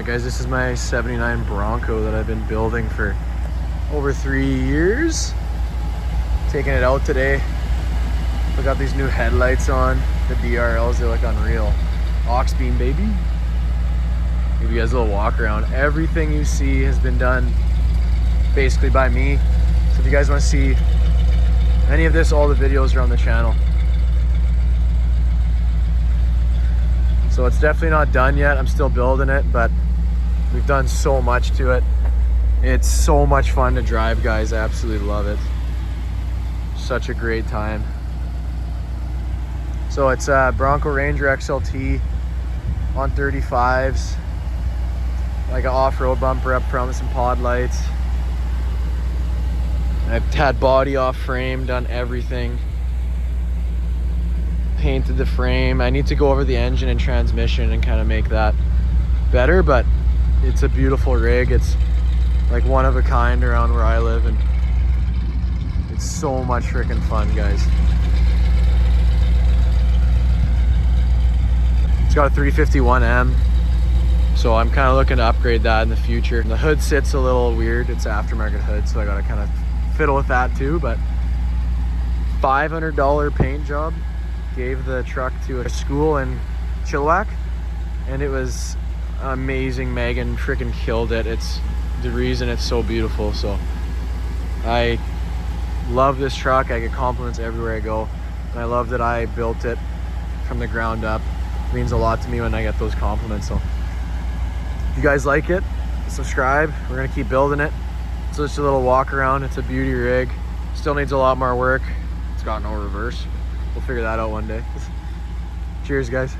Alright guys, this is my 79 Bronco that I've been building for over 3 years. Taking it out today. We got these new headlights on, the DRLs, they look unreal. Aux beam, baby. Give you guys a little walk around. Everything you see has been done basically by me. So if you guys want to see any of this, all the videos are on the channel. So it's definitely not done yet. I'm still building it, but we've done so much to it. It's so much fun to drive, guys. I absolutely love it. Such a great time. So it's a Bronco Ranger XLT on 35s. Like an off-road bumper up front with some pod lights. I've had body off frame, done everything. Painted the frame. I need to go over the engine and transmission and kind of make that better, but it's a beautiful rig. It's like one of a kind around where I live, and it's so much freaking fun, guys. It's got a 351M, so I'm kind of looking to upgrade that in the future. The hood sits a little weird. It's an aftermarket hood, so I got to kind of fiddle with that too, but $500 paint job. Gave the truck to a school in Chilliwack, and it was amazing. Megan freaking killed it. It's the reason it's so beautiful. So I love this truck. I get compliments everywhere I go, and I love that I built it from the ground up. It means a lot to me when I get those compliments. So if you guys like it, subscribe. We're gonna keep building it. So it's a little walk around. It's a beauty rig. Still needs a lot more work. It's got no reverse. We'll figure that out one day. Cheers, guys.